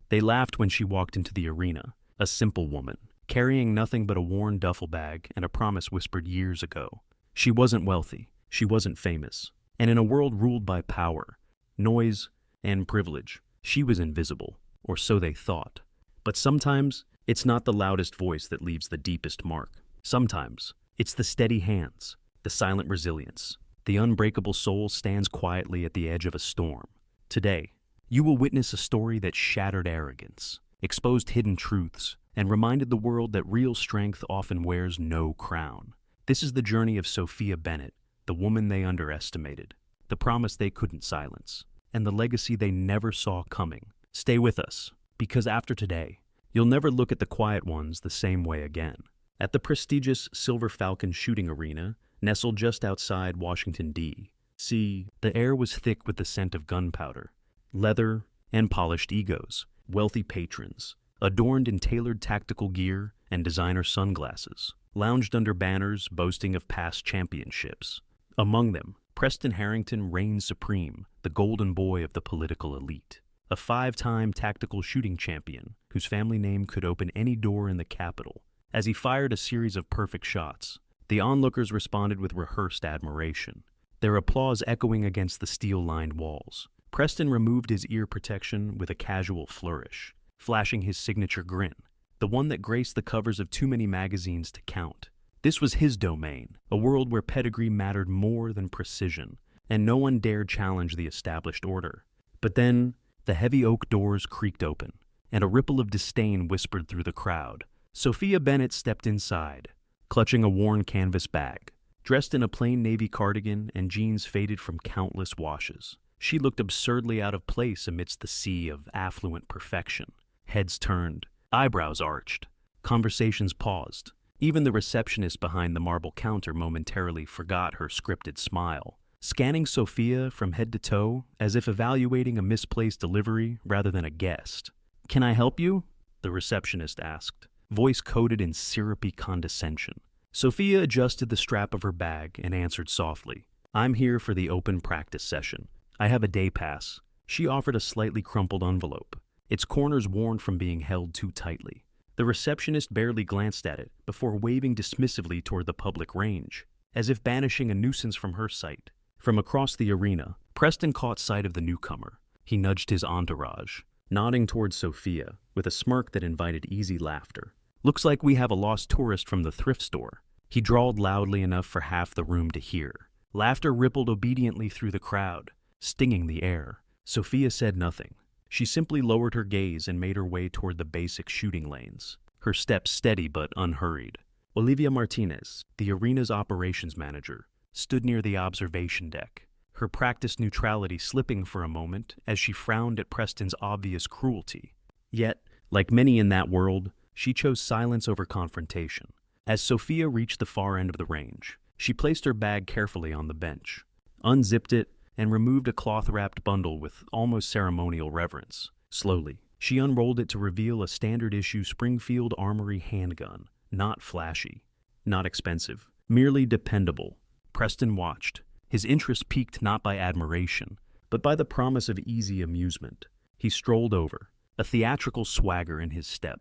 They laughed when she walked into the arena, a simple woman, carrying nothing but a worn duffel bag and a promise whispered years ago. She wasn't wealthy, she wasn't famous, and in a world ruled by power, noise, and privilege, she was invisible, or so they thought. But sometimes, it's not the loudest voice that leaves the deepest mark. Sometimes, it's the steady hands, the silent resilience. The unbreakable soul stands quietly at the edge of a storm. Today, you will witness a story that shattered arrogance, exposed hidden truths, and reminded the world that real strength often wears no crown. This is the journey of Sophia Bennett, the woman they underestimated, the promise they couldn't silence, and the legacy they never saw coming. Stay with us, because after today, you'll never look at the quiet ones the same way again. At the prestigious Silver Falcon Shooting Arena, nestled just outside Washington, D.C., the air was thick with the scent of gunpowder, leather, and polished egos. Wealthy patrons, adorned in tailored tactical gear and designer sunglasses, lounged under banners boasting of past championships. Among them, Preston Harrington reigned supreme, the golden boy of the political elite, a 5-time tactical shooting champion whose family name could open any door in the Capitol. As he fired a series of perfect shots, the onlookers responded with rehearsed admiration, their applause echoing against the steel-lined walls. Preston removed his ear protection with a casual flourish, flashing his signature grin, the one that graced the covers of too many magazines to count. This was his domain, a world where pedigree mattered more than precision, and no one dared challenge the established order. But then, the heavy oak doors creaked open, and a ripple of disdain whispered through the crowd. Sophia Bennett stepped inside, clutching a worn canvas bag. Dressed in a plain navy cardigan and jeans faded from countless washes, she looked absurdly out of place amidst the sea of affluent perfection. Heads turned, eyebrows arched, conversations paused. Even the receptionist behind the marble counter momentarily forgot her scripted smile, scanning Sophia from head to toe as if evaluating a misplaced delivery rather than a guest. "Can I help you?" the receptionist asked, voice coated in syrupy condescension. Sophia adjusted the strap of her bag and answered softly, "I'm here for the open practice session. I have a day pass." She offered a slightly crumpled envelope, its corners worn from being held too tightly. The receptionist barely glanced at it before waving dismissively toward the public range, as if banishing a nuisance from her sight. From across the arena, Preston caught sight of the newcomer. He nudged his entourage, nodding toward Sophia with a smirk that invited easy laughter. "Looks like we have a lost tourist from the thrift store." He drawled loudly enough for half the room to hear. Laughter rippled obediently through the crowd, stinging the air. Sophia said nothing. She simply lowered her gaze and made her way toward the basic shooting lanes, her steps steady but unhurried. Olivia Martinez, the arena's operations manager, stood near the observation deck, her practiced neutrality slipping for a moment as she frowned at Preston's obvious cruelty. Yet, like many in that world, she chose silence over confrontation. As Sophia reached the far end of the range, she placed her bag carefully on the bench, unzipped it, and removed a cloth-wrapped bundle with almost ceremonial reverence. Slowly, she unrolled it to reveal a standard-issue Springfield Armory handgun, not flashy, not expensive, merely dependable. Preston watched, his interest piqued not by admiration, but by the promise of easy amusement. He strolled over, a theatrical swagger in his step.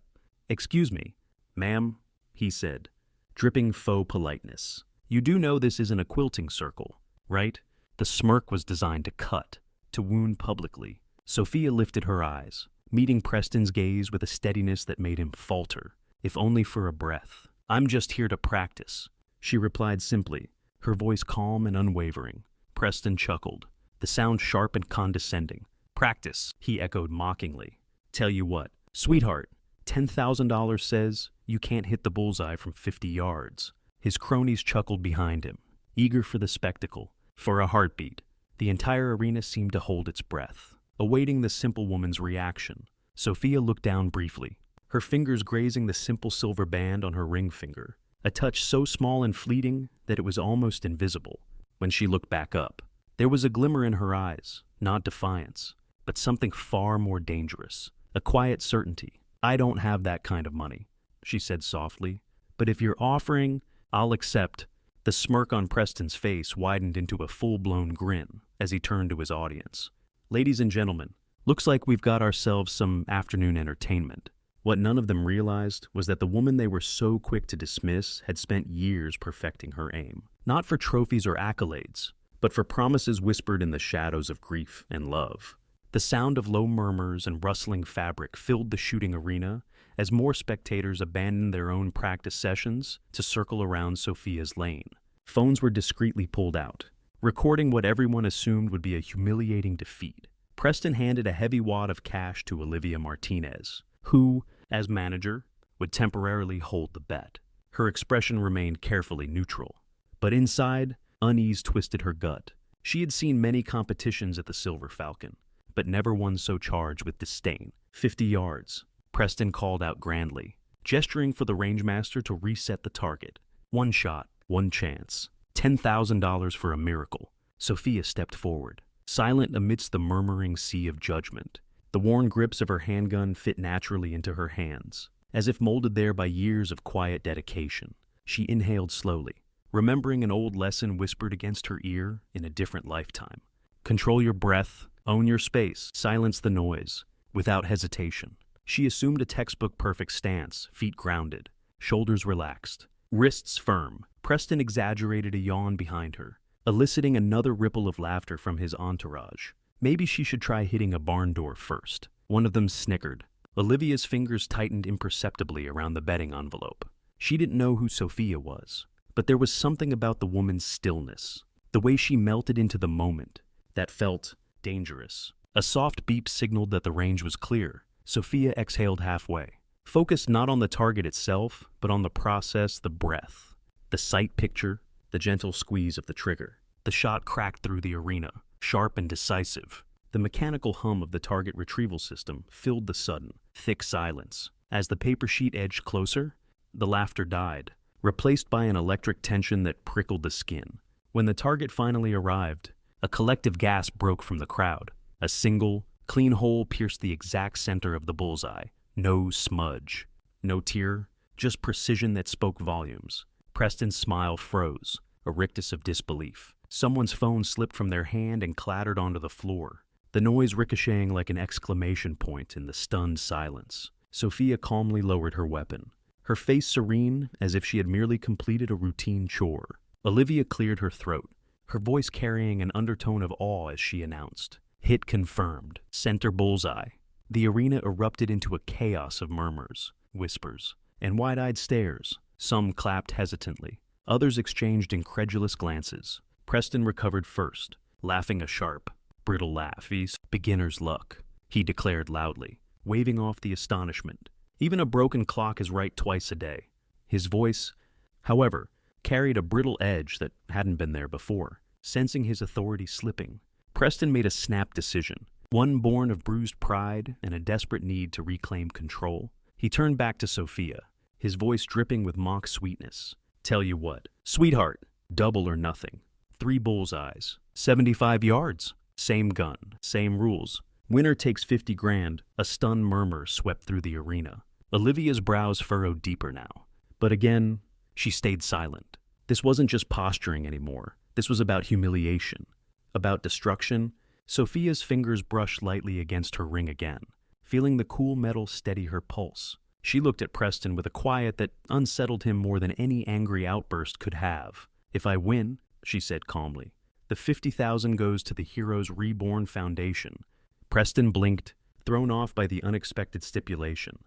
"Excuse me, ma'am," he said, dripping faux politeness. "You do know this isn't a quilting circle, right?" The smirk was designed to cut, to wound publicly. Sophia lifted her eyes, meeting Preston's gaze with a steadiness that made him falter, if only for a breath. "I'm just here to practice," she replied simply, her voice calm and unwavering. Preston chuckled, the sound sharp and condescending. "Practice," he echoed mockingly. "Tell you what, sweetheart, $10,000 says you can't hit the bullseye from 50 yards. His cronies chuckled behind him, eager for the spectacle. For a heartbeat, the entire arena seemed to hold its breath, awaiting the simple woman's reaction. Sophia looked down briefly, her fingers grazing the simple silver band on her ring finger, a touch so small and fleeting that it was almost invisible. When she looked back up, there was a glimmer in her eyes, not defiance, but something far more dangerous, a quiet certainty. "I don't have that kind of money," she said softly, "but if you're offering, I'll accept." The smirk on Preston's face widened into a full-blown grin as he turned to his audience. "Ladies and gentlemen, Looks like we've got ourselves some afternoon entertainment." What none of them realized was that the woman they were so quick to dismiss had spent years perfecting her aim. Not for trophies or accolades, but for promises whispered in the shadows of grief and love. The sound of low murmurs and rustling fabric filled the shooting arena as more spectators abandoned their own practice sessions to circle around Sophia's lane. Phones were discreetly pulled out, recording what everyone assumed would be a humiliating defeat. Preston handed a heavy wad of cash to Olivia Martinez, who, as manager, would temporarily hold the bet. Her expression remained carefully neutral, but inside, unease twisted her gut. She had seen many competitions at the Silver Falcon, but never one so charged with disdain. 50 yards, Preston called out grandly, gesturing for the rangemaster to reset the target. One shot, one chance, $10,000 for a miracle. Sophia stepped forward, silent amidst the murmuring sea of judgment. The worn grips of her handgun fit naturally into her hands, as if molded there by years of quiet dedication. She inhaled slowly, remembering an old lesson whispered against her ear in a different lifetime. Control your breath, own your space, silence the noise, without hesitation. She assumed a textbook-perfect stance, feet grounded, shoulders relaxed, wrists firm. Preston exaggerated a yawn behind her, eliciting another ripple of laughter from his entourage. Maybe she should try hitting a barn door first. One of them snickered. Olivia's fingers tightened imperceptibly around the betting envelope. She didn't know who Sophia was, but there was something about the woman's stillness, the way she melted into the moment, that felt dangerous. A soft beep signaled that the range was clear. Sophia exhaled halfway, focused not on the target itself, but on the process, the breath, the sight picture, the gentle squeeze of the trigger. The shot cracked through the arena, sharp and decisive. The mechanical hum of the target retrieval system filled the sudden, thick silence. As the paper sheet edged closer, the laughter died, replaced by an electric tension that prickled the skin. When the target finally arrived, a collective gasp broke from the crowd. A single, clean hole pierced the exact center of the bullseye. No smudge, no tear, just precision that spoke volumes. Preston's smile froze, a rictus of disbelief. Someone's phone slipped from their hand and clattered onto the floor, the noise ricocheting like an exclamation point in the stunned silence. Sophia calmly lowered her weapon, her face serene as if she had merely completed a routine chore. Olivia cleared her throat, her voice carrying an undertone of awe as she announced, "Hit confirmed. Center bullseye." The arena erupted into a chaos of murmurs, whispers, and wide-eyed stares. Some clapped hesitantly, others exchanged incredulous glances. Preston recovered first, laughing a sharp, brittle laugh. "Beginner's luck," he declared loudly, waving off the astonishment. "Even a broken clock is right twice a day." His voice, however, carried a brittle edge that hadn't been there before. Sensing his authority slipping, Preston made a snap decision, one born of bruised pride and a desperate need to reclaim control. He turned back to Sophia, his voice dripping with mock sweetness. "Tell you what, sweetheart, double or nothing. 3 bullseyes, 75 yards. Same gun, same rules. Winner takes 50 grand." A stunned murmur swept through the arena. Olivia's brows furrowed deeper now. But again, she stayed silent. This wasn't just posturing anymore. This was about humiliation, about destruction. Sophia's fingers brushed lightly against her ring again, feeling the cool metal steady her pulse. She looked at Preston with a quiet that unsettled him more than any angry outburst could have. "If I win," she said calmly, "the 50,000 goes to the Heroes Reborn Foundation." Preston blinked, thrown off by the unexpected stipulation.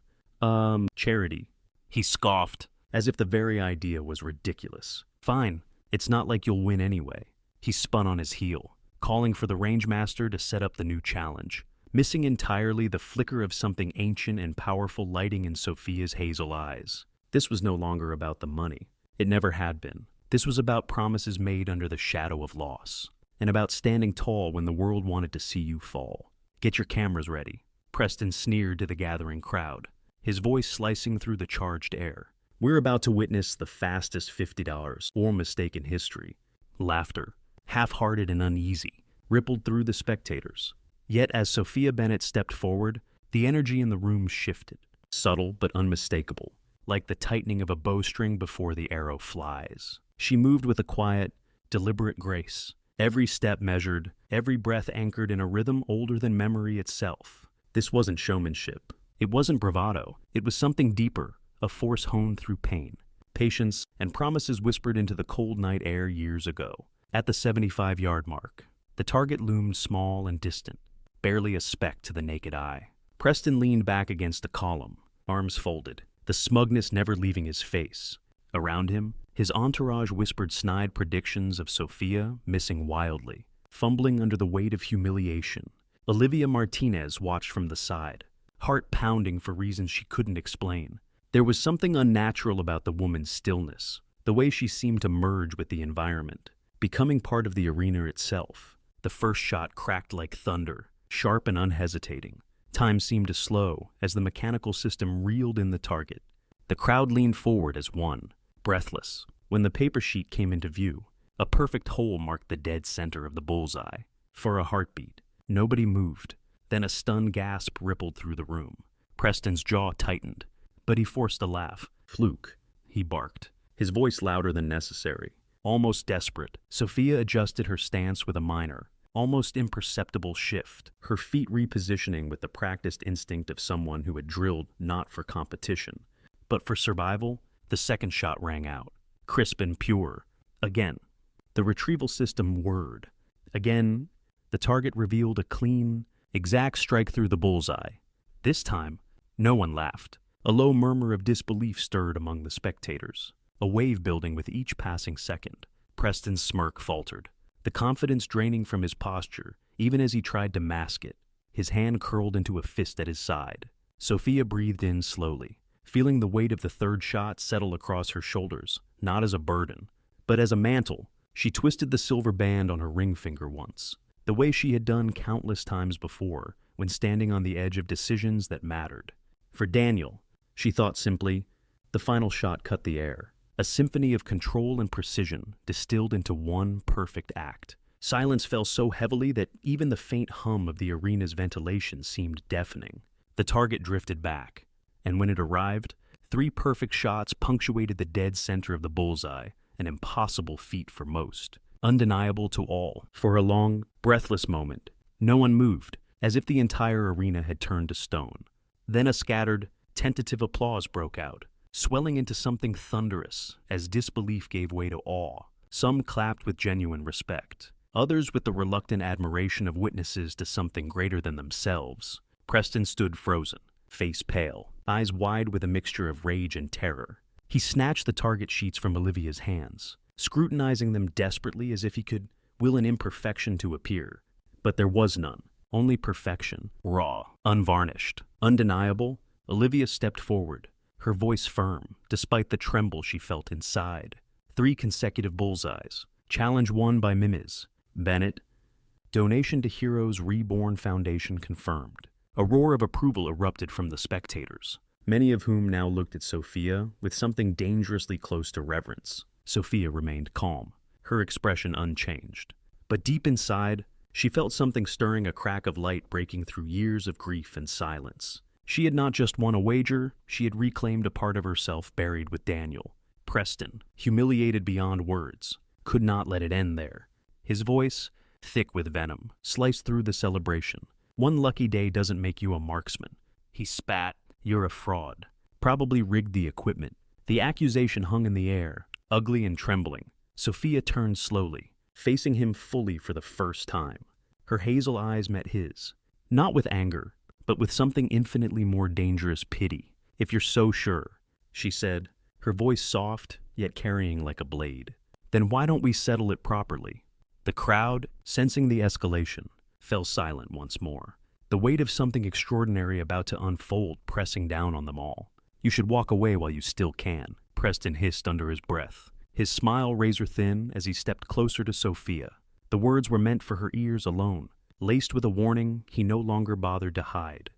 Charity." He scoffed, as if the very idea was ridiculous. "Fine, it's not like you'll win anyway." He spun on his heel, calling for the rangemaster to set up the new challenge, missing entirely the flicker of something ancient and powerful lighting in Sophia's hazel eyes. This was no longer about the money. It never had been. This was about promises made under the shadow of loss, and about standing tall when the world wanted to see you fall. "Get your cameras ready," Preston sneered to the gathering crowd, his voice slicing through the charged air. "We're about to witness the fastest $50 or mistake in history." Laughter, half-hearted and uneasy, rippled through the spectators. Yet as Sophia Bennett stepped forward, the energy in the room shifted, subtle but unmistakable, like the tightening of a bowstring before the arrow flies. She moved with a quiet, deliberate grace, Every step measured, every breath anchored in a rhythm older than memory itself. This wasn't showmanship. It wasn't bravado. It was something deeper, a force honed through pain, patience, and promises whispered into the cold night air years ago. At the 75-yard mark, the target loomed small and distant, barely a speck to the naked eye. Preston leaned back against the column, arms folded, the smugness never leaving his face. Around him, his entourage whispered snide predictions of Sophia missing wildly, fumbling under the weight of humiliation. Olivia Martinez watched from the side, heart pounding for reasons she couldn't explain. There was something unnatural about the woman's stillness, the way she seemed to merge with the environment, becoming part of the arena itself. The first shot cracked like thunder, sharp and unhesitating. Time seemed to slow as the mechanical system reeled in the target. The crowd leaned forward as one, breathless. When the paper sheet came into view, a perfect hole marked the dead center of the bullseye. For a heartbeat, nobody moved. Then a stunned gasp rippled through the room. Preston's jaw tightened, but he forced a laugh. "Fluke," he barked, his voice louder than necessary. Almost desperate, Sophia adjusted her stance with a minor, almost imperceptible shift, her feet repositioning with the practiced instinct of someone who had drilled not for competition, but for survival. The second shot rang out, crisp and pure. Again, the retrieval system whirred. Again, the target revealed a clean, exact strike through the bullseye. This time, no one laughed. A low murmur of disbelief stirred among the spectators, a wave building with each passing second. Preston's smirk faltered, the confidence draining from his posture, even as he tried to mask it. His hand curled into a fist at his side. Sophia breathed in slowly, feeling the weight of the third shot settle across her shoulders, not as a burden, but as a mantle. She twisted the silver band on her ring finger once, the way she had done countless times before when standing on the edge of decisions that mattered. For Daniel, she thought simply, the final shot cut the air, a symphony of control and precision distilled into one perfect act. Silence fell so heavily that even the faint hum of the arena's ventilation seemed deafening. The target drifted back, and when it arrived, 3 perfect shots punctuated the dead center of the bullseye, an impossible feat for most, undeniable to all. For a long, breathless moment, no one moved, as if the entire arena had turned to stone. Then a scattered, tentative applause broke out, swelling into something thunderous as disbelief gave way to awe. Some clapped with genuine respect, others with the reluctant admiration of witnesses to something greater than themselves. Preston stood frozen, face pale, eyes wide with a mixture of rage and terror. He snatched the target sheets from Olivia's hands, scrutinizing them desperately as if he could will an imperfection to appear. But there was none, only perfection, raw, unvarnished, undeniable. Olivia stepped forward, her voice firm, despite the tremble she felt inside. 3 consecutive bullseyes, challenge won by Mimiz. Bennett, donation to Heroes Reborn Foundation confirmed. A roar of approval erupted from the spectators, many of whom now looked at Sophia with something dangerously close to reverence. Sophia remained calm, her expression unchanged. But deep inside, she felt something stirring, a crack of light breaking through years of grief and silence. She had not just won a wager, she had reclaimed a part of herself buried with Daniel. Preston, humiliated beyond words, could not let it end there. His voice, thick with venom, sliced through the celebration. "One lucky day doesn't make you a marksman." He spat. "You're a fraud. Probably rigged the equipment." The accusation hung in the air, ugly and trembling. Sophia turned slowly, facing him fully for the first time. Her hazel eyes met his, not with anger, but with something infinitely more dangerous, pity. "If you're so sure," she said, her voice soft, yet carrying like a blade, "then why don't we settle it properly?" The crowd, sensing the escalation, fell silent once more, the weight of something extraordinary about to unfold pressing down on them all. "You should walk away while you still can," Preston hissed under his breath, his smile razor-thin as he stepped closer to Sophia. The words were meant for her ears alone, laced with a warning he no longer bothered to hide.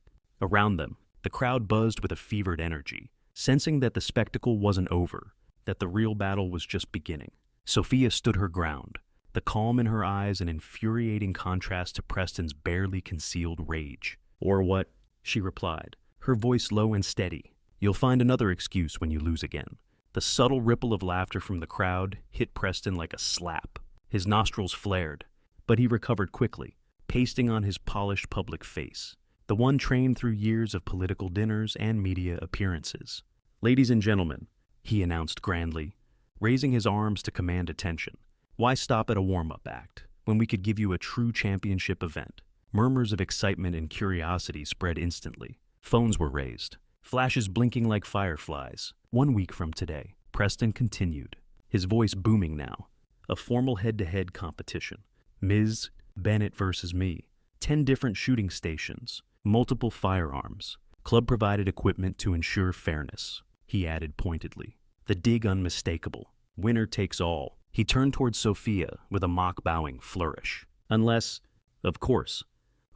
Around them, the crowd buzzed with a fevered energy, sensing that the spectacle wasn't over, that the real battle was just beginning. Sophia stood her ground, the calm in her eyes an infuriating contrast to Preston's barely concealed rage. "Or what?" she replied, her voice low and steady. "You'll find another excuse when you lose again." The subtle ripple of laughter from the crowd hit Preston like a slap. His nostrils flared, but he recovered quickly, pasting on his polished public face, the one trained through years of political dinners and media appearances. "Ladies and gentlemen," he announced grandly, raising his arms to command attention. "Why stop at a warm-up act when we could give you a true championship event?" Murmurs of excitement and curiosity spread instantly. Phones were raised, flashes blinking like fireflies. "1 week from today," Preston continued, his voice booming now. "A formal head-to-head competition. Ms. Bennett versus me. 10 different shooting stations, multiple firearms, club-provided equipment to ensure fairness," he added pointedly. The dig unmistakable. Winner takes all. He turned towards Sophia with a mock bowing flourish. "Unless, of course,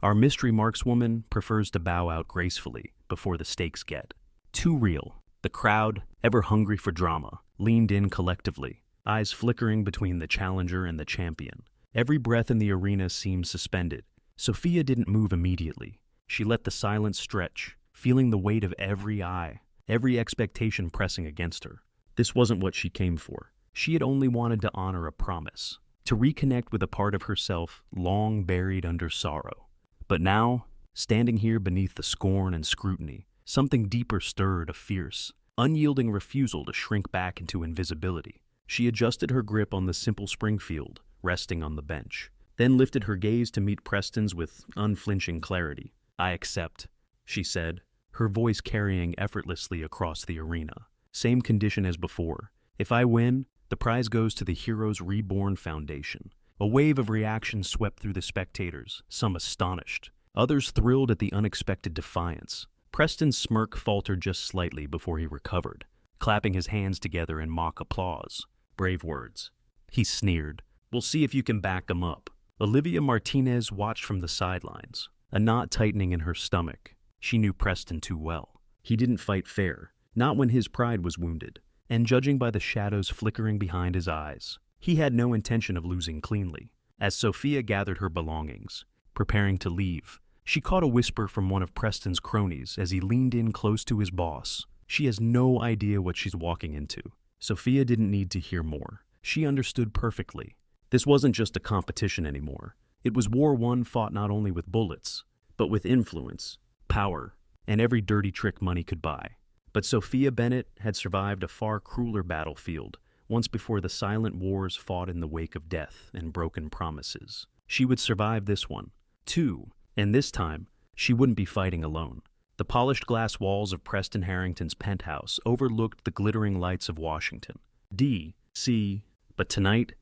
our mystery markswoman prefers to bow out gracefully before the stakes get too real." The crowd, ever hungry for drama, leaned in collectively, eyes flickering between the challenger and the champion. Every breath in the arena seemed suspended. Sophia didn't move immediately. She let the silence stretch, feeling the weight of every eye, every expectation pressing against her. This wasn't what she came for. She had only wanted to honor a promise, to reconnect with a part of herself long buried under sorrow. But now, standing here beneath the scorn and scrutiny, something deeper stirred, a fierce, unyielding refusal to shrink back into invisibility. She adjusted her grip on the simple Springfield, resting on the bench, then lifted her gaze to meet Preston's with unflinching clarity. "I accept," she said, her voice carrying effortlessly across the arena. "Same condition as before. If I win, the prize goes to the Heroes Reborn Foundation." A wave of reaction swept through the spectators, some astonished, others thrilled at the unexpected defiance. Preston's smirk faltered just slightly before he recovered, clapping his hands together in mock applause. "Brave words," he sneered. "We'll see if you can back 'em up." Olivia Martinez watched from the sidelines, a knot tightening in her stomach. She knew Preston too well. He didn't fight fair, not when his pride was wounded, and judging by the shadows flickering behind his eyes, he had no intention of losing cleanly. As Sophia gathered her belongings, preparing to leave, she caught a whisper from one of Preston's cronies as he leaned in close to his boss. "She has no idea what she's walking into." Sophia didn't need to hear more. She understood perfectly. This wasn't just a competition anymore. It was war one fought not only with bullets, but with influence, power, and every dirty trick money could buy. But Sophia Bennett had survived a far crueler battlefield once before, the silent wars fought in the wake of death and broken promises. She would survive this one, too, and this time, she wouldn't be fighting alone. The polished glass walls of Preston Harrington's penthouse overlooked the glittering lights of Washington, D.C., but tonight,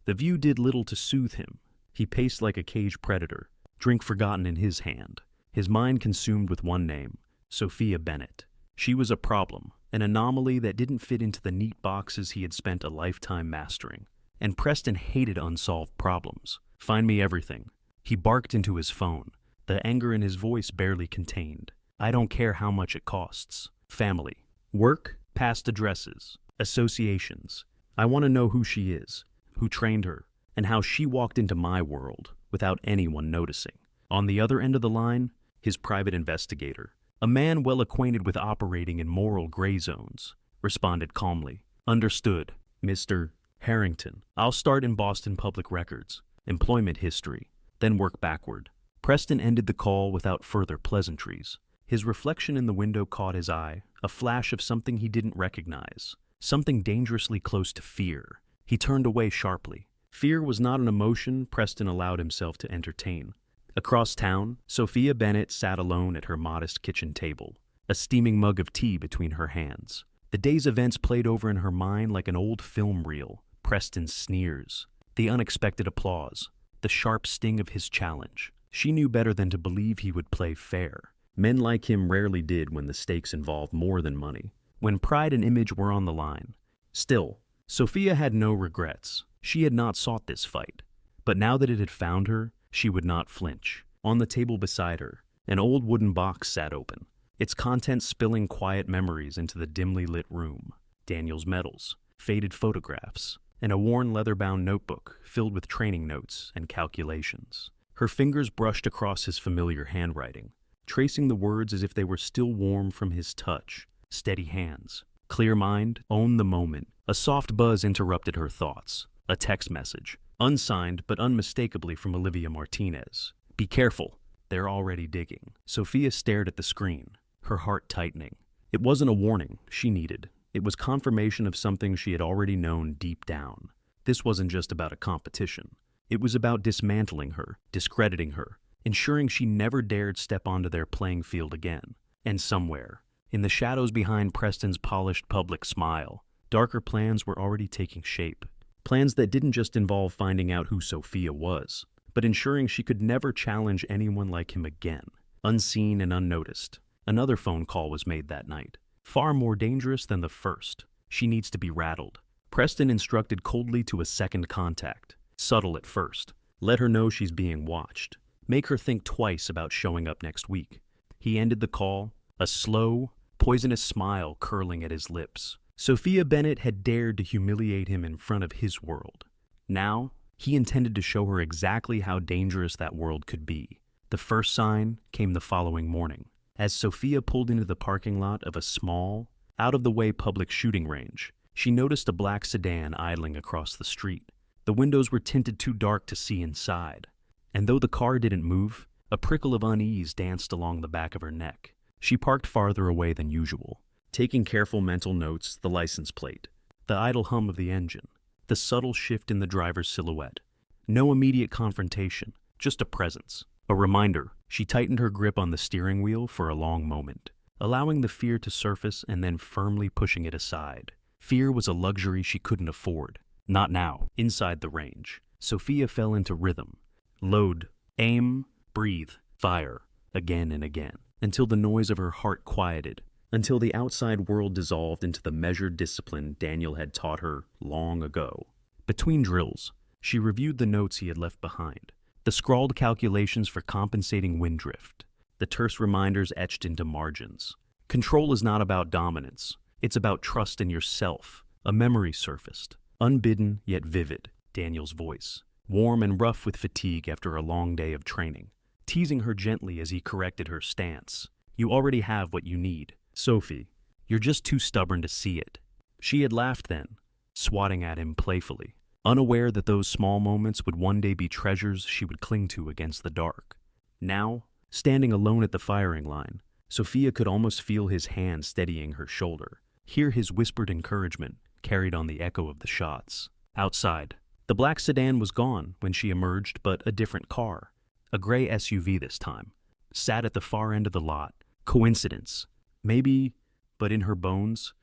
the view did little to soothe him. He paced like a caged predator, drink forgotten in his hand, his mind consumed with one name, Sophia Bennett. She was a problem, an anomaly that didn't fit into the neat boxes he had spent a lifetime mastering. And Preston hated unsolved problems. "Find me everything." He barked into his phone, the anger in his voice barely contained. "I don't care how much it costs. Family, work, past addresses, associations. I want to know who she is, who trained her, and how she walked into my world without anyone noticing." On the other end of the line, his private investigator, a man well acquainted with operating in moral gray zones, responded calmly. "Understood, Mr. Harrington. I'll start in Boston Public Records, employment history, then work backward." Preston ended the call without further pleasantries. His reflection in the window caught his eye, a flash of something he didn't recognize, something dangerously close to fear. He turned away sharply. Fear was not an emotion Preston allowed himself to entertain. Across town, Sophia Bennett sat alone at her modest kitchen table, a steaming mug of tea between her hands. The day's events played over in her mind like an old film reel. Preston's sneers, the unexpected applause, the sharp sting of his challenge. She knew better than to believe he would play fair. Men like him rarely did when the stakes involved more than money, when pride and image were on the line. Still, Sophia had no regrets. She had not sought this fight. But now that it had found her, she would not flinch. On the table beside her, an old wooden box sat open, its contents spilling quiet memories into the dimly lit room. Daniel's medals, faded photographs, and a worn leather-bound notebook filled with training notes and calculations. Her fingers brushed across his familiar handwriting, tracing the words as if they were still warm from his touch. Steady hands, clear mind, own the moment. A soft buzz interrupted her thoughts. A text message, unsigned but unmistakably from Olivia Martinez. "Be careful, they're already digging." Sophia stared at the screen, her heart tightening. It wasn't a warning she needed. It was confirmation of something she had already known deep down. This wasn't just about a competition. It was about dismantling her, discrediting her, ensuring she never dared step onto their playing field again. And somewhere, in the shadows behind Preston's polished public smile, darker plans were already taking shape. Plans that didn't just involve finding out who Sophia was, but ensuring she could never challenge anyone like him again. Unseen and unnoticed, another phone call was made that night. Far more dangerous than the first. She needs to be rattled. Preston instructed coldly to a second contact. Subtle at first. Let her know she's being watched. Make her think twice about showing up next week. He ended the call, a slow, poisonous smile curling at his lips. Sophia Bennett had dared to humiliate him in front of his world. Now, he intended to show her exactly how dangerous that world could be. The first sign came the following morning. As Sophia pulled into the parking lot of a small, out-of-the-way public shooting range, she noticed a black sedan idling across the street. The windows were tinted too dark to see inside, and though the car didn't move, a prickle of unease danced along the back of her neck. She parked farther away than usual, taking careful mental notes: the license plate, the idle hum of the engine, the subtle shift in the driver's silhouette. No immediate confrontation, just a presence. A reminder. She tightened her grip on the steering wheel for a long moment, allowing the fear to surface and then firmly pushing it aside. Fear was a luxury she couldn't afford. Not now. Inside the range, Sophia fell into rhythm. Load, aim, breathe, fire, again and again, until the noise of her heart quieted, until the outside world dissolved into the measured discipline Daniel had taught her long ago. Between drills, she reviewed the notes he had left behind. The scrawled calculations for compensating wind drift, the terse reminders etched into margins. Control is not about dominance. It's about trust in yourself. A memory surfaced, unbidden yet vivid. Daniel's voice, warm and rough with fatigue after a long day of training, teasing her gently as he corrected her stance. "You already have what you need, Sophie. You're just too stubborn to see it." She had laughed then, swatting at him playfully, unaware that those small moments would one day be treasures she would cling to against the dark. Now, standing alone at the firing line, Sophia could almost feel his hand steadying her shoulder, hear his whispered encouragement carried on the echo of the shots. Outside, the black sedan was gone when she emerged, but a different car, a gray SUV this time, sat at the far end of the lot. Coincidence? Maybe, but in her bones,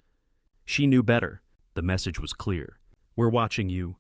she knew better. The message was clear. "We're watching you."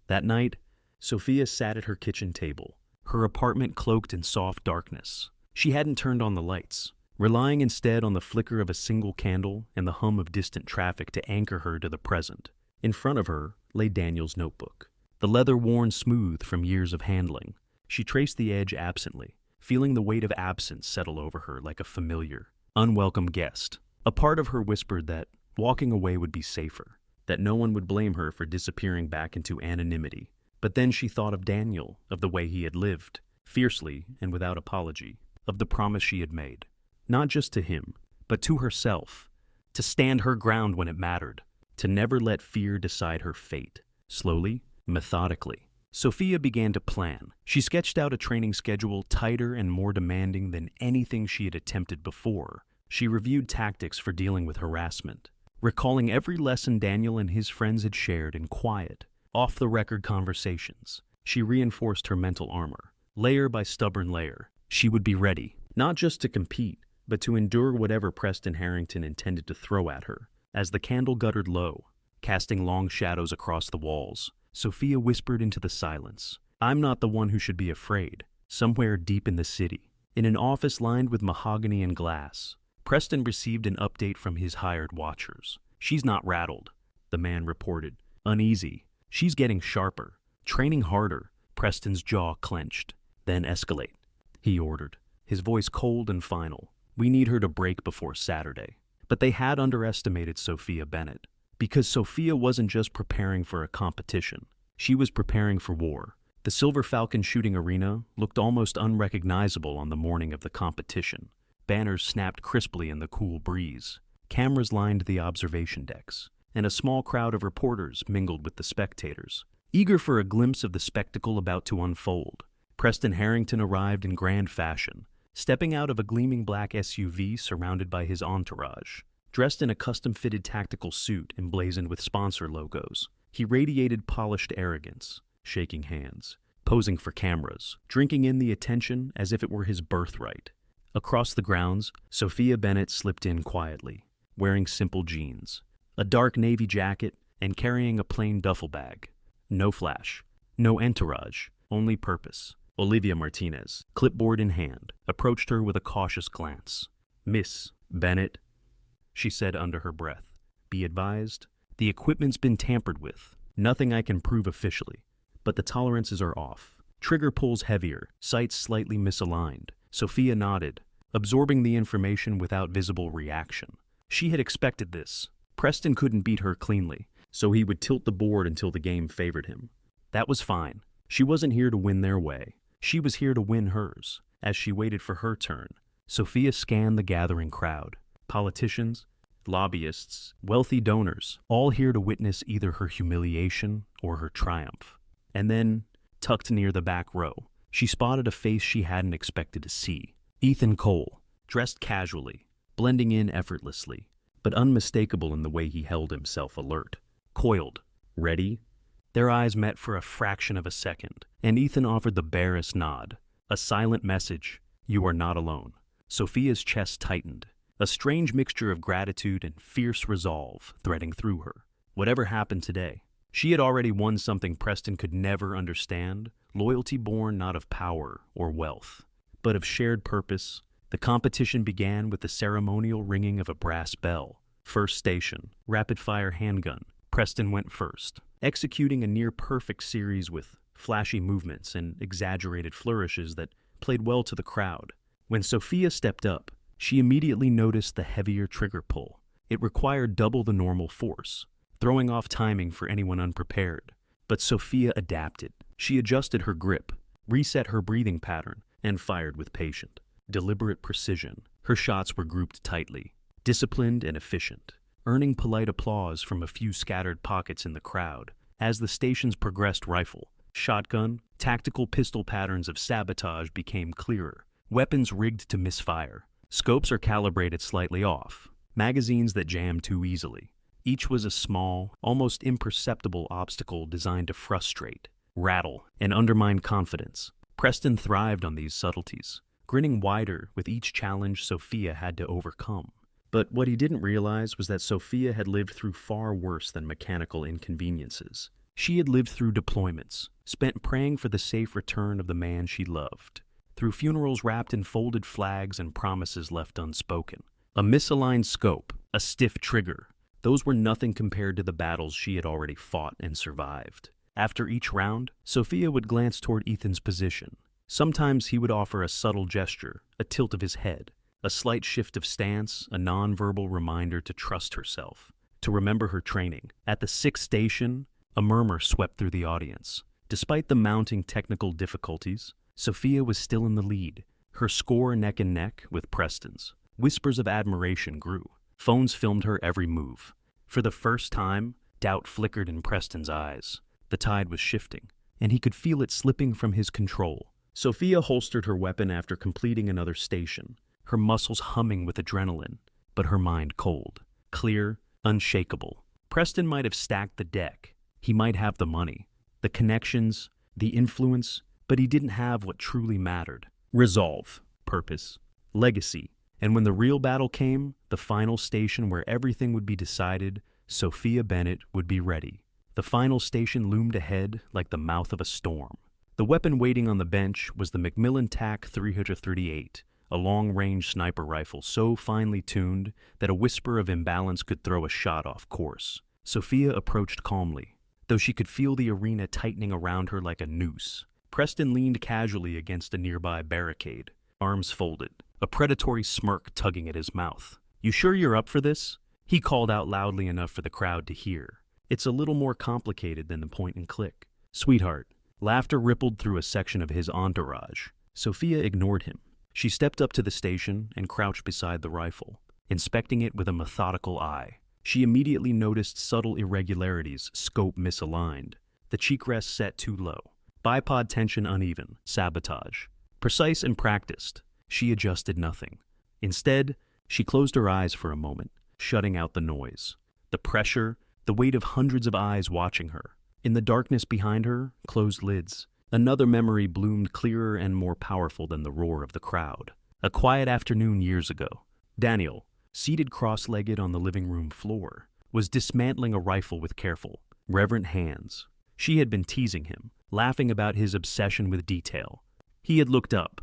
That night, Sophia sat at her kitchen table, her apartment cloaked in soft darkness. She hadn't turned on the lights, relying instead on the flicker of a single candle and the hum of distant traffic to anchor her to the present. In front of her lay Daniel's notebook, the leather worn smooth from years of handling. She traced the edge absently, feeling the weight of absence settle over her like a familiar, unwelcome guest. A part of her whispered that walking away would be safer, that no one would blame her for disappearing back into anonymity. But then she thought of Daniel, of the way he had lived, fiercely and without apology, of the promise she had made, not just to him, but to herself, to stand her ground when it mattered, to never let fear decide her fate. Slowly, methodically, Sophia began to plan. She sketched out a training schedule tighter and more demanding than anything she had attempted before. She reviewed tactics for dealing with harassment, recalling every lesson Daniel and his friends had shared in quiet, off-the-record conversations. She reinforced her mental armor, layer by stubborn layer. She would be ready, not just to compete, but to endure whatever Preston Harrington intended to throw at her. As the candle guttered low, casting long shadows across the walls, Sophia whispered into the silence, "I'm not the one who should be afraid." Somewhere deep in the city, in an office lined with mahogany and glass, Preston received an update from his hired watchers. "She's not rattled," the man reported. "Uneasy. She's getting sharper, training harder." Preston's jaw clenched. "Then escalate," he ordered, his voice cold and final. "We need her to break before Saturday." But they had underestimated Sophia Bennett, because Sophia wasn't just preparing for a competition. She was preparing for war. The Silver Falcon shooting arena looked almost unrecognizable on the morning of the competition. Banners snapped crisply in the cool breeze. Cameras lined the observation decks, and a small crowd of reporters mingled with the spectators. Eager for a glimpse of the spectacle about to unfold, Preston Harrington arrived in grand fashion, stepping out of a gleaming black SUV surrounded by his entourage. Dressed in a custom-fitted tactical suit emblazoned with sponsor logos, he radiated polished arrogance, shaking hands, posing for cameras, drinking in the attention as if it were his birthright. Across the grounds, Sophia Bennett slipped in quietly, wearing simple jeans, a dark navy jacket, and carrying a plain duffel bag. No flash, no entourage, only purpose. Olivia Martinez, clipboard in hand, approached her with a cautious glance. "Miss Bennett," she said under her breath, "be advised, the equipment's been tampered with. Nothing I can prove officially, but the tolerances are off. Trigger pulls heavier, sights slightly misaligned." Sophia nodded, absorbing the information without visible reaction. She had expected this. Preston couldn't beat her cleanly, so he would tilt the board until the game favored him. That was fine. She wasn't here to win their way. She was here to win hers. As she waited for her turn, Sophia scanned the gathering crowd. Politicians, lobbyists, wealthy donors, all here to witness either her humiliation or her triumph. And then, tucked near the back row, she spotted a face she hadn't expected to see. Ethan Cole, dressed casually, blending in effortlessly, but unmistakable in the way he held himself alert. Coiled. Ready? Their eyes met for a fraction of a second, and Ethan offered the barest nod. A silent message: "You are not alone." Sophia's chest tightened, a strange mixture of gratitude and fierce resolve threading through her. Whatever happened today, she had already won something Preston could never understand, loyalty born not of power or wealth, but of shared purpose. The competition began with the ceremonial ringing of a brass bell. First station, rapid-fire handgun. Preston went first, executing a near-perfect series with flashy movements and exaggerated flourishes that played well to the crowd. When Sophia stepped up, she immediately noticed the heavier trigger pull. It required double the normal force, throwing off timing for anyone unprepared. But Sophia adapted. She adjusted her grip, reset her breathing pattern, and fired with patient, deliberate precision. Her shots were grouped tightly, disciplined and efficient, earning polite applause from a few scattered pockets in the crowd. As the stations progressed, rifle, shotgun, tactical pistol patterns of sabotage became clearer. Weapons rigged to misfire. Scopes are calibrated slightly off. Magazines that jam too easily. Each was a small, almost imperceptible obstacle designed to frustrate, rattle, and undermine confidence. Preston thrived on these subtleties, grinning wider with each challenge Sophia had to overcome. But what he didn't realize was that Sophia had lived through far worse than mechanical inconveniences. She had lived through deployments, spent praying for the safe return of the man she loved, through funerals wrapped in folded flags and promises left unspoken. A misaligned scope, a stiff trigger, those were nothing compared to the battles she had already fought and survived. After each round, Sophia would glance toward Ethan's position. Sometimes he would offer a subtle gesture, a tilt of his head, a slight shift of stance, a non-verbal reminder to trust herself, to remember her training. At the sixth station, a murmur swept through the audience. Despite the mounting technical difficulties, Sophia was still in the lead, her score neck and neck with Preston's. Whispers of admiration grew. Phones filmed her every move. For the first time, doubt flickered in Preston's eyes. The tide was shifting, and he could feel it slipping from his control. Sophia holstered her weapon after completing another station, her muscles humming with adrenaline, but her mind cold, clear, unshakable. Preston might have stacked the deck. He might have the money, the connections, the influence, but he didn't have what truly mattered: resolve, purpose, legacy. And when the real battle came, the final station where everything would be decided, Sophia Bennett would be ready. The final station loomed ahead like the mouth of a storm. The weapon waiting on the bench was the Macmillan TAC 338, a long-range sniper rifle so finely tuned that a whisper of imbalance could throw a shot off course. Sophia approached calmly, though she could feel the arena tightening around her like a noose. Preston leaned casually against a nearby barricade, arms folded, a predatory smirk tugging at his mouth. "You sure you're up for this?" He called out loudly enough for the crowd to hear. "It's a little more complicated than the point and click." "Sweetheart." Laughter rippled through a section of his entourage. Sophia ignored him. She stepped up to the station and crouched beside the rifle, inspecting it with a methodical eye. She immediately noticed subtle irregularities, scope misaligned, the cheek rest set too low, bipod tension uneven, sabotage. Precise and practiced, she adjusted nothing. Instead, she closed her eyes for a moment, shutting out the noise, the pressure, the weight of hundreds of eyes watching her. In the darkness behind her, closed lids, another memory bloomed clearer and more powerful than the roar of the crowd. A quiet afternoon years ago, Daniel, seated cross-legged on the living room floor, was dismantling a rifle with careful, reverent hands. She had been teasing him, laughing about his obsession with detail. He had looked up,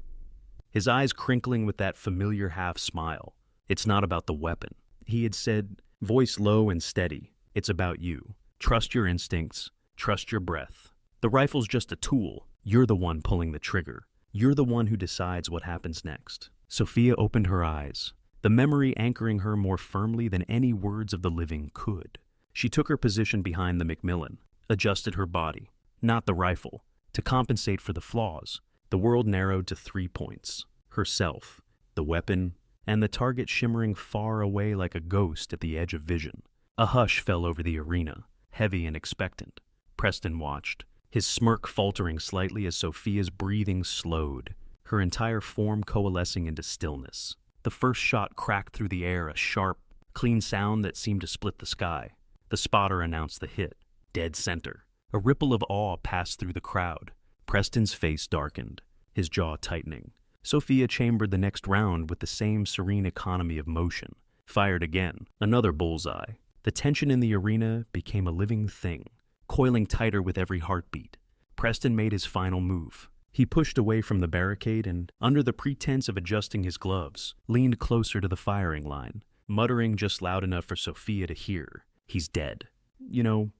his eyes crinkling with that familiar half-smile. "It's not about the weapon," he had said, voice low and steady. "It's about you. Trust your instincts. Trust your breath. The rifle's just a tool. You're the one pulling the trigger. You're the one who decides what happens next." Sophia opened her eyes, the memory anchoring her more firmly than any words of the living could. She took her position behind the Macmillan, adjusted her body, not the rifle, to compensate for the flaws. The world narrowed to 3 points: herself, the weapon, and the target shimmering far away like a ghost at the edge of vision. A hush fell over the arena, heavy and expectant. Preston watched, his smirk faltering slightly as Sophia's breathing slowed, her entire form coalescing into stillness. The first shot cracked through the air, a sharp, clean sound that seemed to split the sky. The spotter announced the hit. Dead center. A ripple of awe passed through the crowd. Preston's face darkened, his jaw tightening. Sophia chambered the next round with the same serene economy of motion. Fired again, another bullseye. The tension in the arena became a living thing, coiling tighter with every heartbeat. Preston made his final move. He pushed away from the barricade and, under the pretense of adjusting his gloves, leaned closer to the firing line, muttering just loud enough for Sophia to hear. "He's dead." "You know,"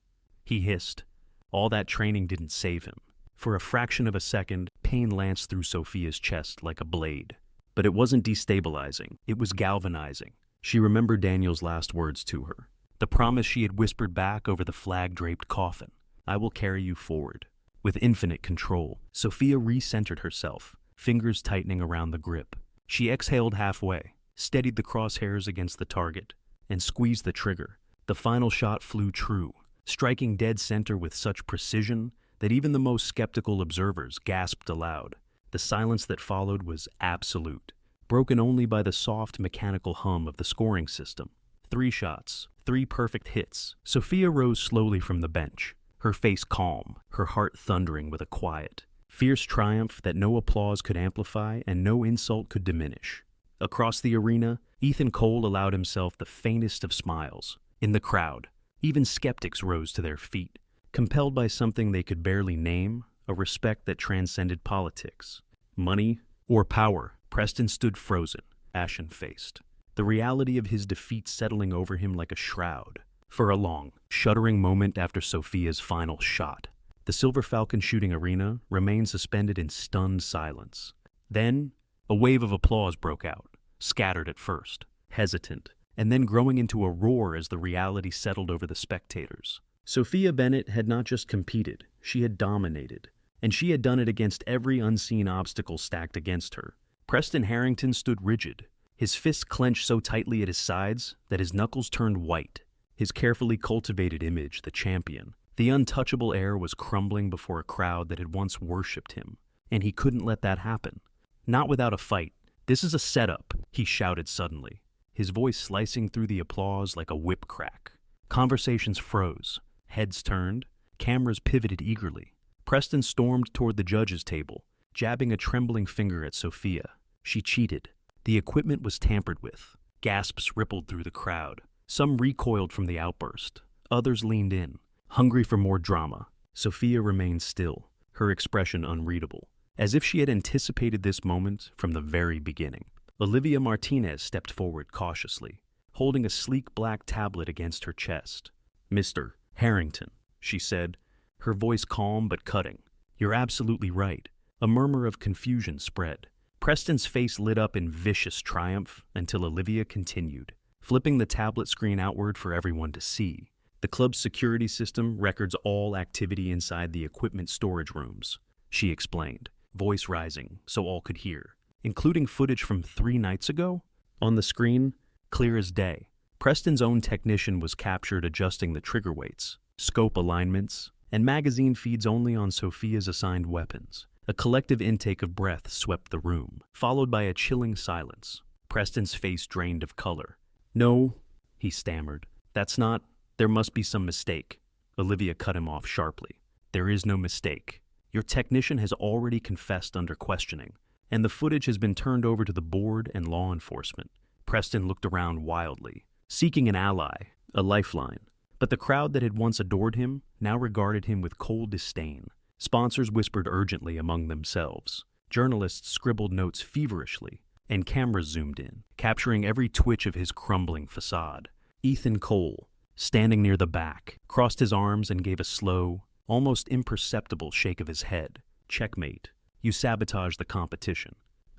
he hissed, "all that training didn't save him." For a fraction of a second, pain lanced through Sophia's chest like a blade. But it wasn't destabilizing, it was galvanizing. She remembered Daniel's last words to her, the promise she had whispered back over the flag-draped coffin. "I will carry you forward." With infinite control, Sophia recentered herself, fingers tightening around the grip. She exhaled halfway, steadied the crosshairs against the target, and squeezed the trigger. The final shot flew true, striking dead center with such precision that even the most skeptical observers gasped aloud. The silence that followed was absolute, broken only by the soft mechanical hum of the scoring system. 3 shots, 3 perfect hits. Sophia rose slowly from the bench, her face calm, her heart thundering with a quiet, fierce triumph that no applause could amplify and no insult could diminish. Across the arena, Ethan Cole allowed himself the faintest of smiles. In the crowd, even skeptics rose to their feet, compelled by something they could barely name, a respect that transcended politics. Money or power, Preston stood frozen, ashen-faced, the reality of his defeat settling over him like a shroud. For a long, shuddering moment after Sophia's final shot, the Silver Falcon shooting arena remained suspended in stunned silence. Then, a wave of applause broke out, scattered at first, hesitant, and then growing into a roar as the reality settled over the spectators. Sophia Bennett had not just competed, she had dominated, and she had done it against every unseen obstacle stacked against her. Preston Harrington stood rigid, his fists clenched so tightly at his sides that his knuckles turned white. His carefully cultivated image, the champion, the untouchable air was crumbling before a crowd that had once worshipped him, and he couldn't let that happen. Not without a fight. "This is a setup," he shouted suddenly, his voice slicing through the applause like a whip crack. Conversations froze, heads turned, cameras pivoted eagerly. Preston stormed toward the judges' table, jabbing a trembling finger at Sophia. She cheated. The equipment was tampered with. Gasps rippled through the crowd. Some recoiled from the outburst. Others leaned in, hungry for more drama. Sophia remained still, her expression unreadable, as if she had anticipated this moment from the very beginning. Olivia Martinez stepped forward cautiously, holding a sleek black tablet against her chest. "Mr. Harrington," she said, her voice calm but cutting. "You're absolutely right." A murmur of confusion spread. Preston's face lit up in vicious triumph until Olivia continued, flipping the tablet screen outward for everyone to see. "The club's security system records all activity inside the equipment storage rooms," she explained, voice rising so all could hear. "Including footage from 3 nights ago?" On the screen, clear as day, Preston's own technician was captured adjusting the trigger weights, scope alignments, and magazine feeds only on Sophia's assigned weapons. A collective intake of breath swept the room, followed by a chilling silence. Preston's face drained of color. "No," he stammered. "That's not. There must be some mistake." Olivia cut him off sharply. "There is no mistake. Your technician has already confessed under questioning, and the footage has been turned over to the board and law enforcement." Preston looked around wildly, seeking an ally, a lifeline. But the crowd that had once adored him now regarded him with cold disdain. Sponsors whispered urgently among themselves. Journalists scribbled notes feverishly, and cameras zoomed in, capturing every twitch of his crumbling facade. Ethan Cole, standing near the back, crossed his arms and gave a slow, almost imperceptible shake of his head. "Checkmate. You sabotaged the competition."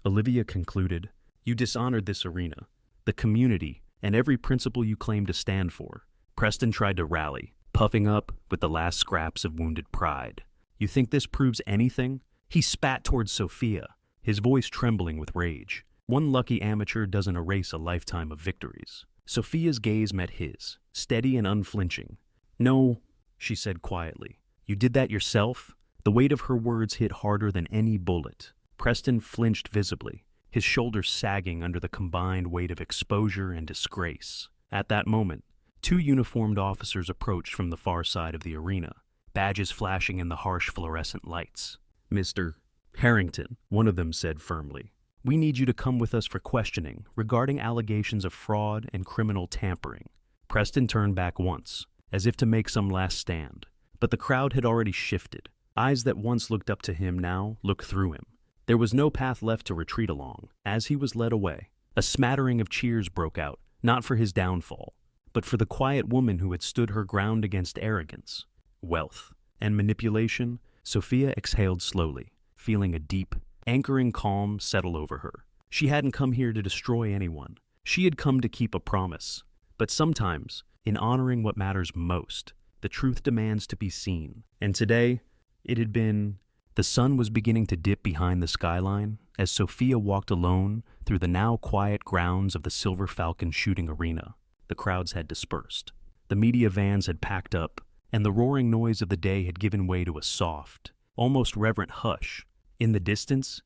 Olivia concluded, "You dishonored this arena, the community, and every principle you claim to stand for." Preston tried to rally, puffing up with the last scraps of wounded pride. "You think this proves anything?" He spat towards Sophia, his voice trembling with rage. One lucky amateur doesn't erase a lifetime of victories. Sophia's gaze met his, steady and unflinching. "No," she said quietly. "You did that yourself?" The weight of her words hit harder than any bullet. Preston flinched visibly, his shoulders sagging under the combined weight of exposure and disgrace. At that moment, two uniformed officers approached from the far side of the arena, badges flashing in the harsh fluorescent lights. "Mr. Harrington," one of them said firmly, "we need you to come with us for questioning regarding allegations of fraud and criminal tampering." Preston turned back once, as if to make some last stand, but the crowd had already shifted. Eyes that once looked up to him now looked through him. There was no path left to retreat along. As he was led away, a smattering of cheers broke out, not for his downfall, but for the quiet woman who had stood her ground against arrogance, wealth, and manipulation. Sophia exhaled slowly, feeling a deep, anchoring calm settle over her. She hadn't come here to destroy anyone. She had come to keep a promise. But sometimes, in honoring what matters most, the truth demands to be seen. And today, it had been... The sun was beginning to dip behind the skyline as Sophia walked alone through the now quiet grounds of the Silver Falcon shooting arena. The crowds had dispersed. The media vans had packed up, and the roaring noise of the day had given way to a soft, almost reverent hush. In the distance,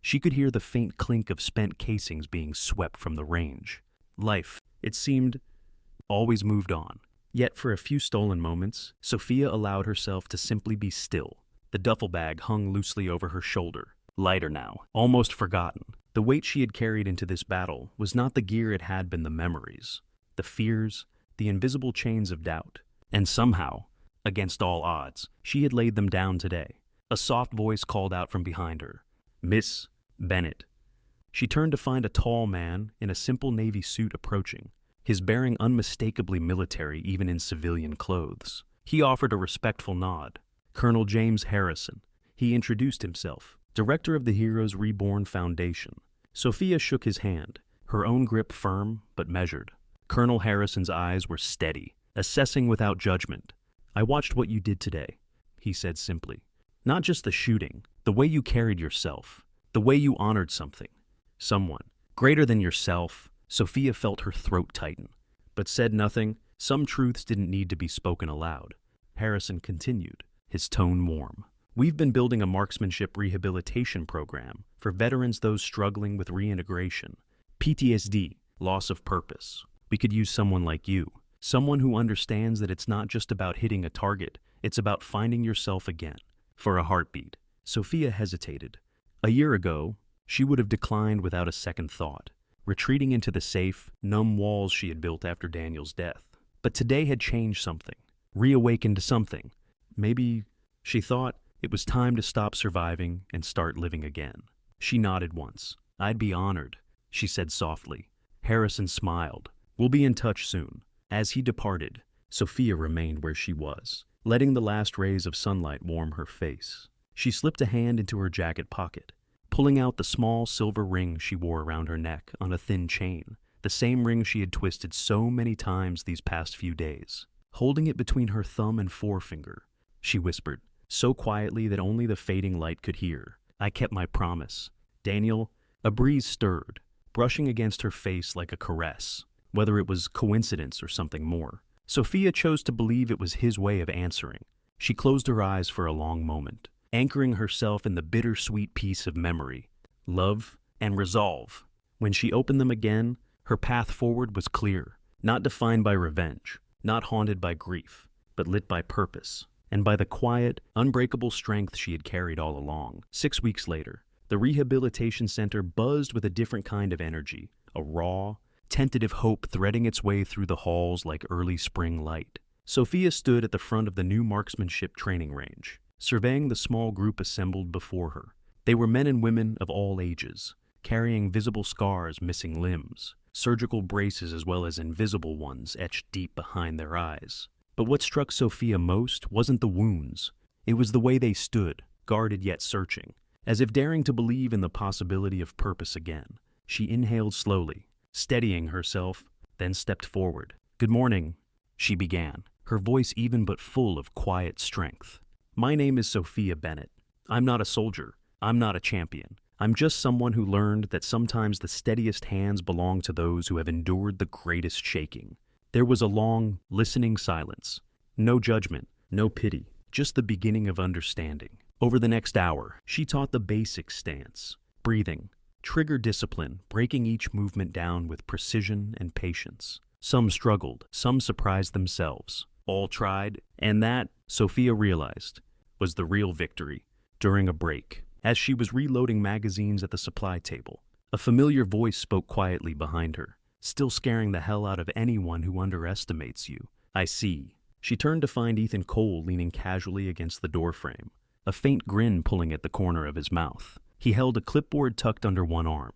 she could hear the faint clink of spent casings being swept from the range. Life, it seemed, always moved on. Yet for a few stolen moments, Sophia allowed herself to simply be still. The duffel bag hung loosely over her shoulder, lighter now, almost forgotten. The weight she had carried into this battle was not the gear it had been the memories, the fears, the invisible chains of doubt. And somehow, against all odds, she had laid them down today. A soft voice called out from behind her, "Miss Bennett." She turned to find a tall man in a simple navy suit approaching, his bearing unmistakably military even in civilian clothes. He offered a respectful nod. "Colonel James Harrison." He introduced himself, director of the Heroes Reborn Foundation. Sophia shook his hand, her own grip firm but measured. Colonel Harrison's eyes were steady, assessing without judgment. "I watched what you did today," he said simply. "Not just the shooting, the way you carried yourself, the way you honored something, someone, greater than yourself." Sophia felt her throat tighten, but said nothing. Some truths didn't need to be spoken aloud. Harrison continued, his tone warm. "We've been building a marksmanship rehabilitation program for veterans, those struggling with reintegration, PTSD, loss of purpose. We could use someone like you, someone who understands that it's not just about hitting a target, it's about finding yourself again." For a heartbeat, Sophia hesitated. A year ago, she would have declined without a second thought, retreating into the safe, numb walls she had built after Daniel's death. But today had changed something, reawakened something. Maybe, she thought, it was time to stop surviving and start living again. She nodded once. "I'd be honored," she said softly. Harrison smiled. "We'll be in touch soon." As he departed, Sophia remained where she was, letting the last rays of sunlight warm her face. She slipped a hand into her jacket pocket, pulling out the small silver ring she wore around her neck on a thin chain, the same ring she had twisted so many times these past few days. Holding it between her thumb and forefinger, she whispered, so quietly that only the fading light could hear, "I kept my promise. Daniel." A breeze stirred, brushing against her face like a caress. Whether it was coincidence or something more, Sophia chose to believe it was his way of answering. She closed her eyes for a long moment, anchoring herself in the bittersweet peace of memory, love, and resolve. When she opened them again, her path forward was clear, not defined by revenge, not haunted by grief, but lit by purpose, and by the quiet, unbreakable strength she had carried all along. 6 weeks later, the rehabilitation center buzzed with a different kind of energy, a raw, tentative hope threading its way through the halls like early spring light. Sophia stood at the front of the new marksmanship training range, surveying the small group assembled before her. They were men and women of all ages, carrying visible scars missing limbs, surgical braces as well as invisible ones etched deep behind their eyes. But what struck Sophia most wasn't the wounds. It was the way they stood, guarded yet searching, as if daring to believe in the possibility of purpose again. She inhaled slowly, steadying herself, then stepped forward. "Good morning," she began, her voice even but full of quiet strength. "My name is Sophia Bennett. I'm not a soldier. I'm not a champion. I'm just someone who learned that sometimes the steadiest hands belong to those who have endured the greatest shaking." There was a long, listening silence. No judgment, no pity, just the beginning of understanding. Over the next hour, she taught the basic stance, breathing, trigger discipline, breaking each movement down with precision and patience. Some struggled, some surprised themselves. All tried, and that, Sophia realized, was the real victory. During a break, as she was reloading magazines at the supply table, a familiar voice spoke quietly behind her, still scaring the hell out of anyone who underestimates you. "I see." She turned to find Ethan Cole leaning casually against the doorframe, a faint grin pulling at the corner of his mouth. He held a clipboard tucked under one arm,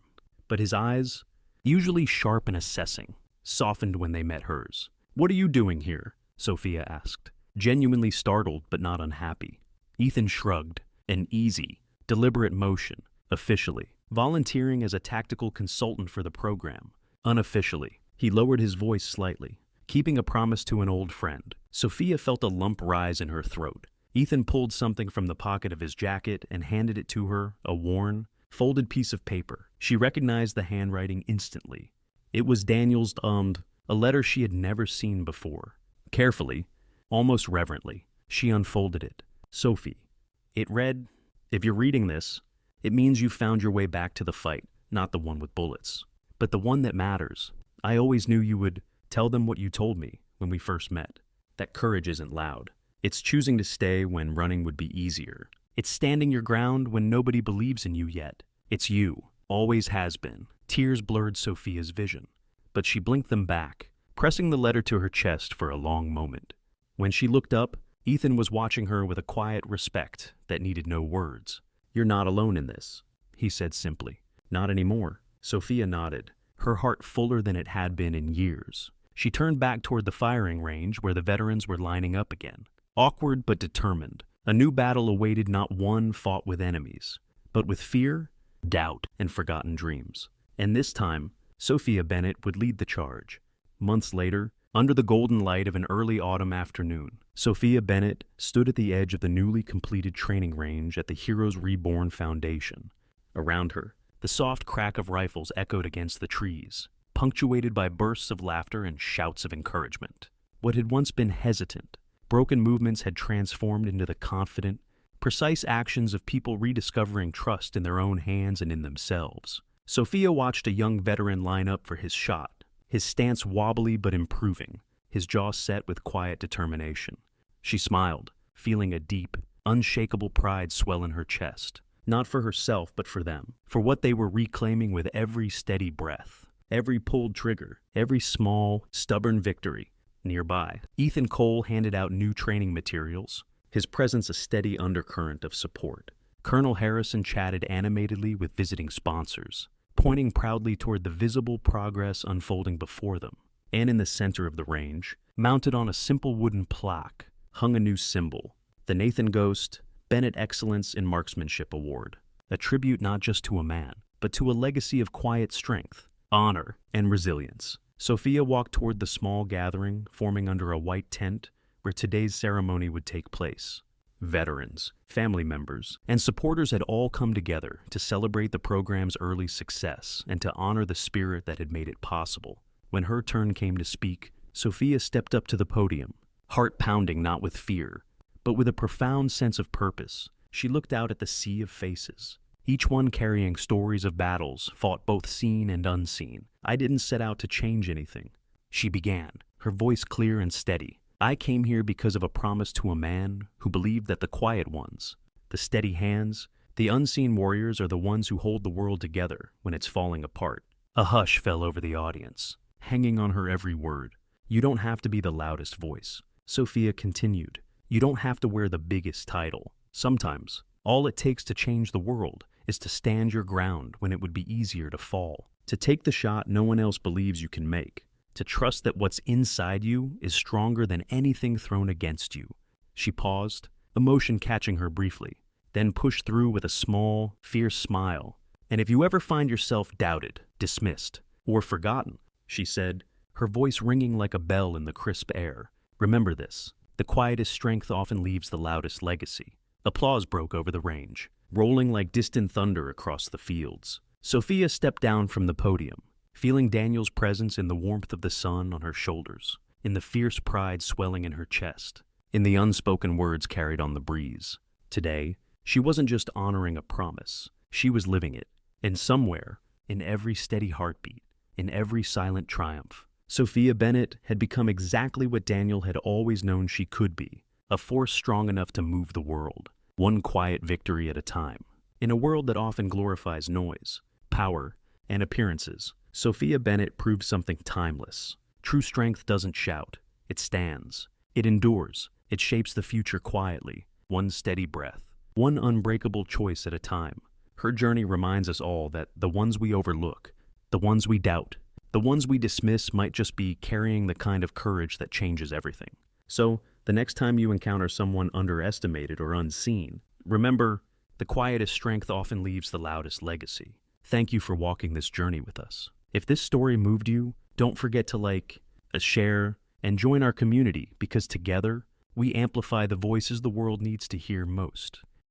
but his eyes, usually sharp and assessing, softened when they met hers. "What are you doing here?" Sophia asked, genuinely startled but not unhappy. Ethan shrugged, an easy, deliberate motion, officially. "Volunteering as a tactical consultant for the program." Unofficially, he lowered his voice slightly, keeping a promise to an old friend. Sophia felt a lump rise in her throat. Ethan pulled something from the pocket of his jacket and handed it to her, a worn, folded piece of paper. She recognized the handwriting instantly. It was Daniel's, a letter she had never seen before. Carefully, almost reverently, she unfolded it. "Sophie," it read, "if you're reading this, it means you found your way back to the fight, not the one with bullets, but the one that matters. I always knew you would tell them what you told me when we first met. That courage isn't loud. It's choosing to stay when running would be easier. It's standing your ground when nobody believes in you yet. It's you, always has been." Tears blurred Sophia's vision, but she blinked them back, pressing the letter to her chest for a long moment. When she looked up, Ethan was watching her with a quiet respect that needed no words. "You're not alone in this," he said simply. "Not anymore." Sophia nodded, her heart fuller than it had been in years. She turned back toward the firing range where the veterans were lining up again. Awkward but determined, a new battle awaited, not one fought with enemies, but with fear, doubt, and forgotten dreams. And this time, Sophia Bennett would lead the charge. Months later, under the golden light of an early autumn afternoon, Sophia Bennett stood at the edge of the newly completed training range at the Heroes Reborn Foundation. Around her, the soft crack of rifles echoed against the trees, punctuated by bursts of laughter and shouts of encouragement. What had once been hesitant, broken movements had transformed into the confident, precise actions of people rediscovering trust in their own hands and in themselves. Sophia watched a young veteran line up for his shot, his stance wobbly but improving, his jaw set with quiet determination. She smiled, feeling a deep, unshakable pride swell in her chest, not for herself but for them, for what they were reclaiming with every steady breath, every pulled trigger, every small, stubborn victory. Nearby, Ethan Cole handed out new training materials, his presence a steady undercurrent of support. Colonel Harrison chatted animatedly with visiting sponsors, pointing proudly toward the visible progress unfolding before them. And in the center of the range, mounted on a simple wooden plaque, hung a new symbol, the Nathan Ghost Bennett Excellence in Marksmanship Award, a tribute not just to a man, but to a legacy of quiet strength, honor, and resilience. Sophia walked toward the small gathering forming under a white tent where today's ceremony would take place. Veterans, family members, and supporters had all come together to celebrate the program's early success and to honor the spirit that had made it possible. When her turn came to speak, Sophia stepped up to the podium, heart pounding not with fear, but with a profound sense of purpose. She looked out at the sea of faces, each one carrying stories of battles fought both seen and unseen. "I didn't set out to change anything," she began, her voice clear and steady. "I came here because of a promise to a man who believed that the quiet ones, the steady hands, the unseen warriors are the ones who hold the world together when it's falling apart." A hush fell over the audience, hanging on her every word. "You don't have to be the loudest voice," Sophia continued. "You don't have to wear the biggest title. Sometimes, all it takes to change the world is to stand your ground when it would be easier to fall, to take the shot no one else believes you can make, to trust that what's inside you is stronger than anything thrown against you." She paused, emotion catching her briefly, then pushed through with a small, fierce smile. "And if you ever find yourself doubted, dismissed, or forgotten," she said, her voice ringing like a bell in the crisp air, "remember this: the quietest strength often leaves the loudest legacy." Applause broke over the range, rolling like distant thunder across the fields. Sophia stepped down from the podium, feeling Daniel's presence in the warmth of the sun on her shoulders, in the fierce pride swelling in her chest, in the unspoken words carried on the breeze. Today, she wasn't just honoring a promise, she was living it. And somewhere, in every steady heartbeat, in every silent triumph, Sophia Bennett had become exactly what Daniel had always known she could be, a force strong enough to move the world, one quiet victory at a time. In a world that often glorifies noise, power, and appearances, Sophia Bennett proved something timeless. True strength doesn't shout, it stands. It endures, it shapes the future quietly, one steady breath, one unbreakable choice at a time. Her journey reminds us all that the ones we overlook, the ones we doubt, the ones we dismiss might just be carrying the kind of courage that changes everything. So, the next time you encounter someone underestimated or unseen, remember, the quietest strength often leaves the loudest legacy. Thank you for walking this journey with us. If this story moved you, don't forget to like, share, and join our community because together, we amplify the voices the world needs to hear most.